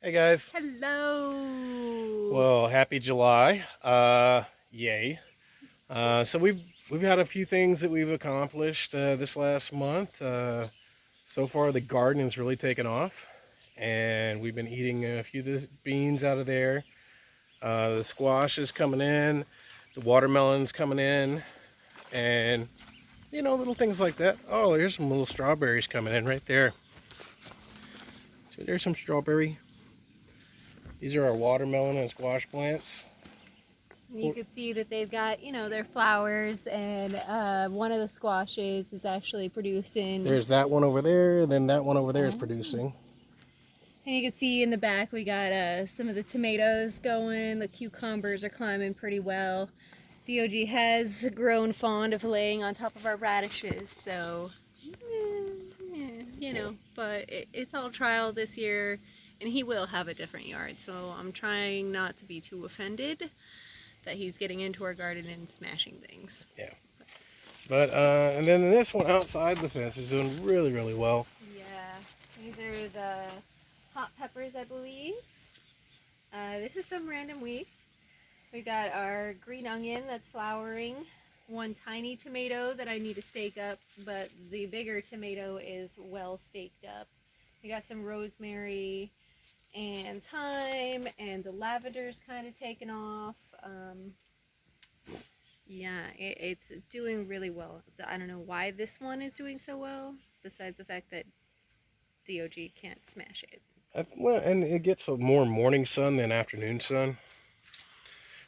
Hey guys. Hello. Well, happy July. Yay. So we've had a few things that we've accomplished this last month. So far the garden has really taken off and we've been eating a few of the beans out of there. The squash is coming in, the watermelon's coming in, and little things like that. Oh, there's some little strawberries coming in right there. So there's some strawberry. These are our watermelon and squash plants. You can see that they've got, their flowers, and one of the squashes is actually producing. There's that one over there, then that one over there is Oh. producing. And you can see in the back we got some of the tomatoes going. The cucumbers are climbing pretty well. DOG has grown fond of laying on top of our radishes, so but it's all trial this year, and he will have a different yard, so I'm trying not to be too offended that he's getting into our garden and smashing things. Yeah. But and then this one outside the fence is doing really, really well. Yeah, these are the hot peppers, I believe. This is some random week. We got our green onion that's flowering, one tiny tomato that I need to stake up, but the bigger tomato is well staked up. We got some rosemary and thyme, and the lavender's kind of taken off. Yeah, it's doing really well. I don't know why this one is doing so well, besides the fact that DOG can't smash it. Well, and it gets a more morning sun than afternoon sun.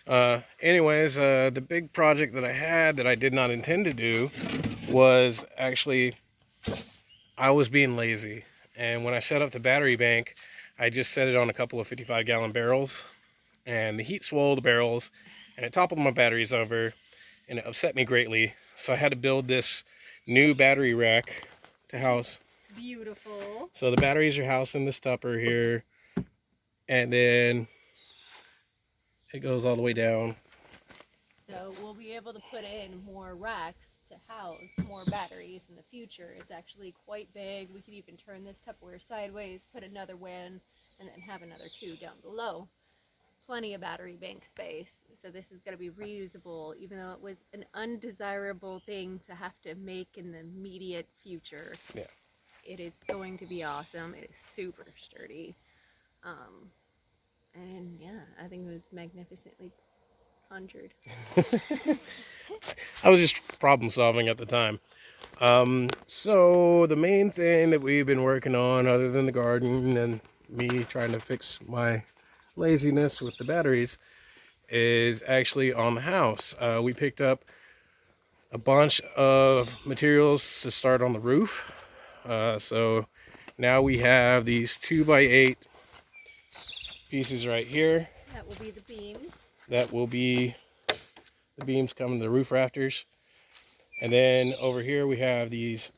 The big project that I had that I did not intend to do was actually, I was being lazy. And when I set up the battery bank, I just set it on a couple of 55-gallon barrels. And the heat swelled the barrels, and it toppled my batteries over, and it upset me greatly. So I had to build this new battery rack to house. Beautiful. So the batteries are housed in this tupper here, and then it goes all the way down. So we'll be able to put in more racks to house more batteries in the future. It's actually quite big. We could even turn this Tupperware sideways, put another one, and then have another two down below. Plenty of battery bank space. So this is going to be reusable, even though it was an undesirable thing to have to make in the immediate future. Yeah. It is going to be awesome. It is super sturdy. And yeah, I think it was magnificently conjured. I was just problem solving at the time. So the main thing that we've been working on, other than the garden and me trying to fix my laziness with the batteries, is actually on the house. We picked up a bunch of materials to start on the roof. So now we have these 2x8 pieces right here. That will be the beams. That will be the beams coming to the roof rafters. And then over here we have these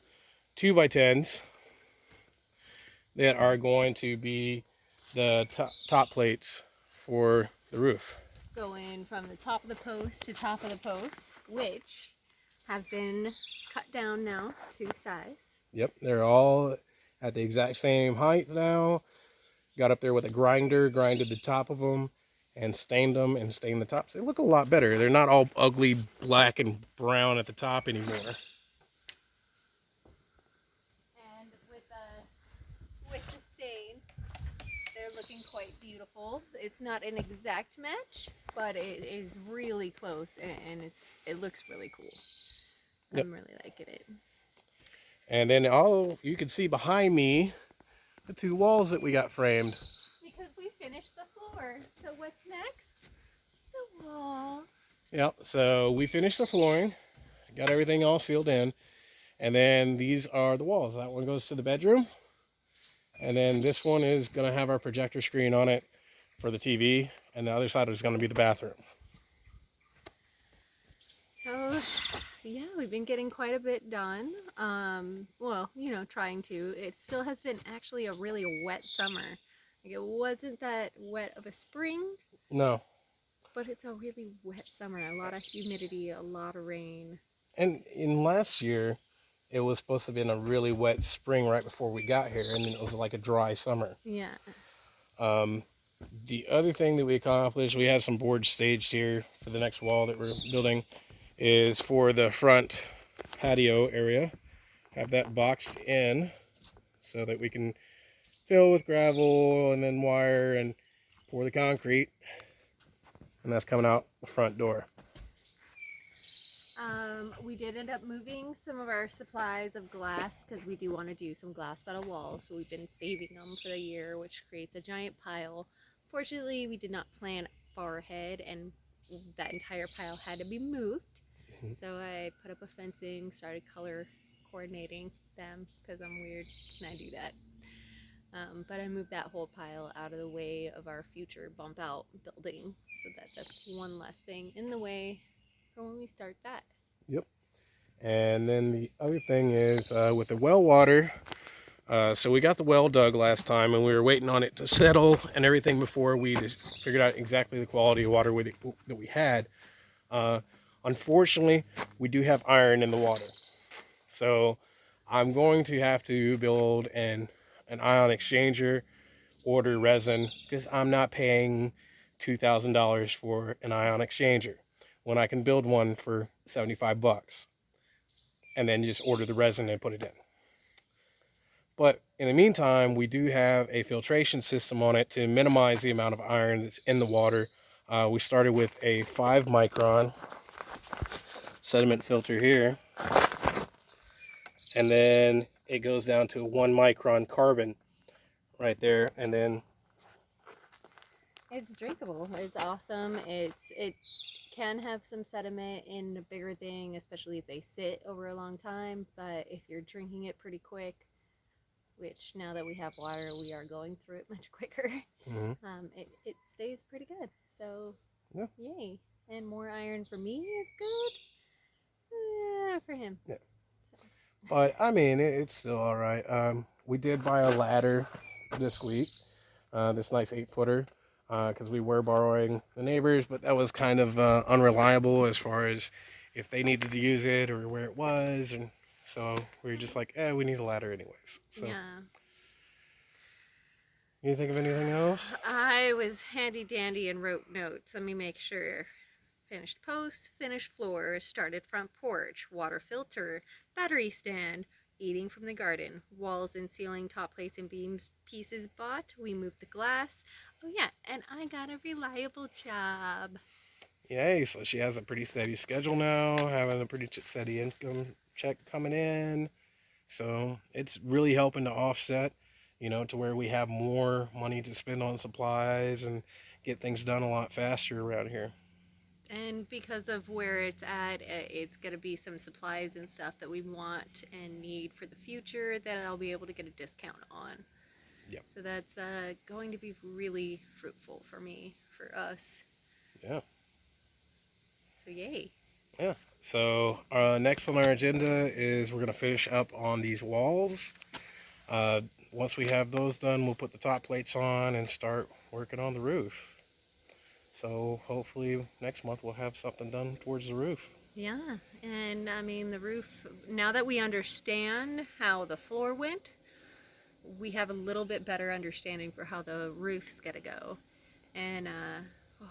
2x10s that are going to be the top plates for the roof. Going from the top of the post to top of the post, which have been cut down now to size. Yep, they're all at the exact same height now. Got up there with a grinder, grinded the top of them, and stained them and stained the tops. They look a lot better. They're not all ugly black and brown at the top anymore. And with the stain, they're looking quite beautiful. It's not an exact match, but it is really close, and it looks really cool. Yep. I'm really liking it. And then all you can see behind me, the two walls that we got framed. Because we finished the floor. So what's next? The walls. Yep, so we finished the flooring, got everything all sealed in, and then these are the walls. That one goes to the bedroom, and then this one is going to have our projector screen on it for the TV, and the other side is going to be the bathroom. So yeah, we've been getting quite a bit done. Well, trying to. It still has been actually a really wet summer. Like, it wasn't that wet of a spring. No. But it's a really wet summer. A lot of humidity, a lot of rain. And in last year, it was supposed to have been a really wet spring right before we got here, and then it was like a dry summer. Yeah. Um, the other thing that we accomplished, we have some boards staged here for the next wall that we're building, is for the front patio area. Have that boxed in so that we can fill with gravel and then wire and pour the concrete. And that's coming out the front door. We did end up moving some of our supplies of glass because we do want to do some glass metal walls. So we've been saving them for the year, which creates a giant pile. Fortunately, we did not plan far ahead, and that entire pile had to be moved. So I put up a fencing, started color coordinating them because I'm weird and I do that. But I moved that whole pile out of the way of our future bump out building so that that's one less thing in the way for when we start that. Yep. And then the other thing is with the well water. So we got the well dug last time, and we were waiting on it to settle and everything before we just figured out exactly the quality of water that we had. Unfortunately, we do have iron in the water, so I'm going to have to build an ion exchanger, order resin, because I'm not paying $2,000 for an ion exchanger when I can build one for $75 and then just order the resin and put it in. But in the meantime, we do have a filtration system on it to minimize the amount of iron that's in the water. We started with a 5 micron sediment filter here, and then it goes down to a 1 micron carbon right there, and then It's drinkable. It's awesome. It can have some sediment in a bigger thing, especially if they sit over a long time. But if you're drinking it pretty quick, which now that we have water, we are going through it much quicker. It stays pretty good. So, yeah. Yay! And more iron for me is good. For him. Yeah. So. But I mean, it's still all right. We did buy a ladder this week. This nice 8-footer. Because we were borrowing the neighbors, but that was kind of unreliable as far as if they needed to use it or where it was, and so we were just like, we need a ladder anyways. So, yeah. You think of anything else? I was handy dandy and wrote notes. Let me make sure. Finished posts, finished floors, started front porch, water filter, battery stand, eating from the garden, walls and ceiling, top plates and beams pieces bought. We moved the glass. Oh yeah, and I got a reliable job. Yay, so she has a pretty steady schedule now, having a pretty steady income check coming in. So it's really helping to offset, to where we have more money to spend on supplies and get things done a lot faster around here. And because of where it's at, it's going to be some supplies and stuff that we want and need for the future that I'll be able to get a discount on. Yep. So that's going to be really fruitful for me, for us. Yeah. So yay. Yeah. So next on our agenda is we're going to finish up on these walls. Once we have those done, we'll put the top plates on and start working on the roof. So hopefully next month we'll have something done towards the roof. Yeah, and I mean the roof, now that we understand how the floor went, we have a little bit better understanding for how the roof's gonna go. And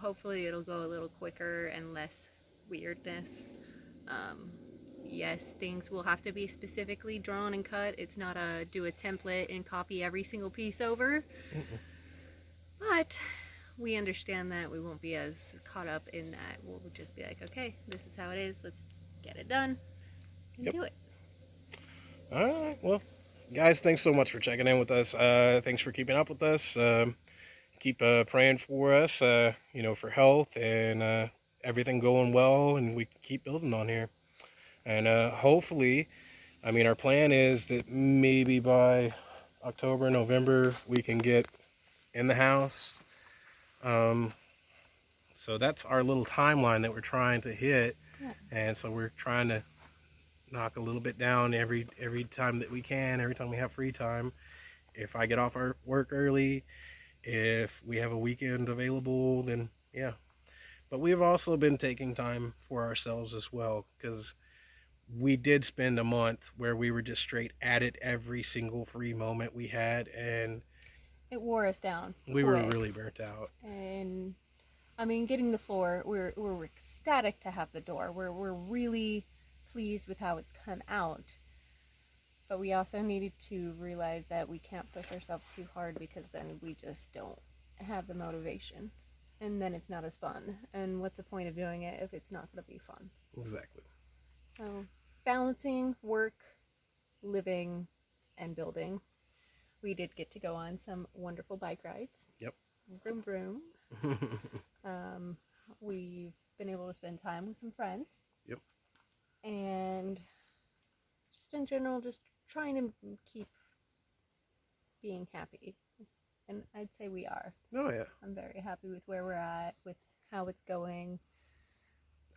hopefully it'll go a little quicker and less weirdness. Yes, things will have to be specifically drawn and cut. It's not a do a template and copy every single piece over. But we understand that. We won't be as caught up in that. We'll just be like, okay, this is how it is. Let's get it done and do it. All right. Well, guys, thanks so much for checking in with us. Thanks for keeping up with us. Keep praying for us, for health and everything going well, and we can keep building on here. And hopefully, our plan is that maybe by October, November, we can get in the house. So that's our little timeline that we're trying to hit. Yeah. And so we're trying to knock a little bit down every time that we can, every time we have free time. If I get off our work early, if we have a weekend available, then yeah. But we've also been taking time for ourselves as well, because we did spend a month where we were just straight at it every single free moment we had, and it wore us down We were quick. really burnt out. And I mean, getting the floor, we're ecstatic to have the door. We're really pleased with how it's come out. But we also needed to realize that we can't push ourselves too hard because then we just don't have the motivation. And then it's not as fun. And what's the point of doing it if it's not going to be fun? Exactly. So, balancing work, living, and building. We did get to go on some wonderful bike rides. Yep. Vroom vroom. We've been able to spend time with some friends. Yep. And just in general, just trying to keep being happy. And I'd say we are. Oh, yeah. I'm very happy with where we're at, with how it's going.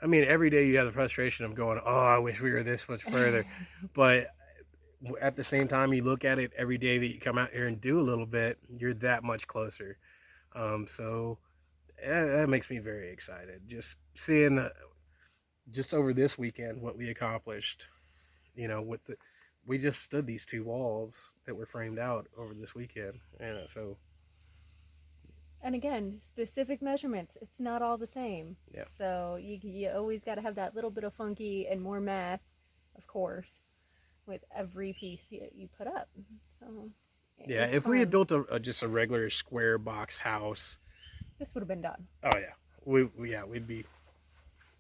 I mean, every day you have the frustration of going, oh, I wish we were this much further. But at the same time, you look at it every day that you come out here and do a little bit, you're that much closer. So that makes me very excited. Just seeing, just over this weekend, what we accomplished. You know, we just stood these 2 walls that were framed out over this weekend. So. And again, specific measurements. It's not all the same. Yeah. So you always got to have that little bit of funky and more math, of course, with every piece you put up. So Yeah, if we had built just a regular square box house, this would have been done. Oh yeah, we'd be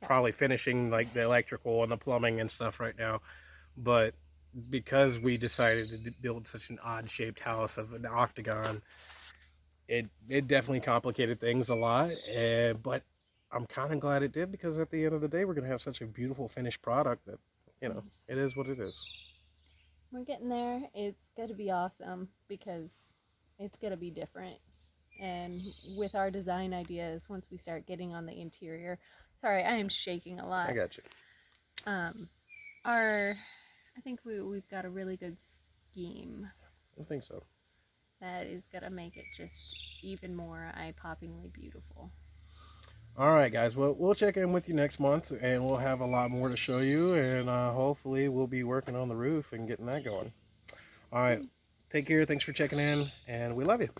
probably finishing like the electrical and the plumbing and stuff right now, but because we decided to build such an odd shaped house of an octagon, it definitely complicated things a lot. But I'm kind of glad it did, because at the end of the day, we're gonna have such a beautiful finished product that, it is what it is. We're getting there. It's gonna be awesome because it's gonna be different. And with our design ideas, once we start getting on the interior, sorry, I am shaking a lot. I got you. I think we've got a really good scheme. I think so. That is gonna make it just even more eye-poppingly beautiful. All right, guys. Well, we'll check in with you next month, and we'll have a lot more to show you, and hopefully we'll be working on the roof and getting that going. All right. Take care. Thanks for checking in, and we love you.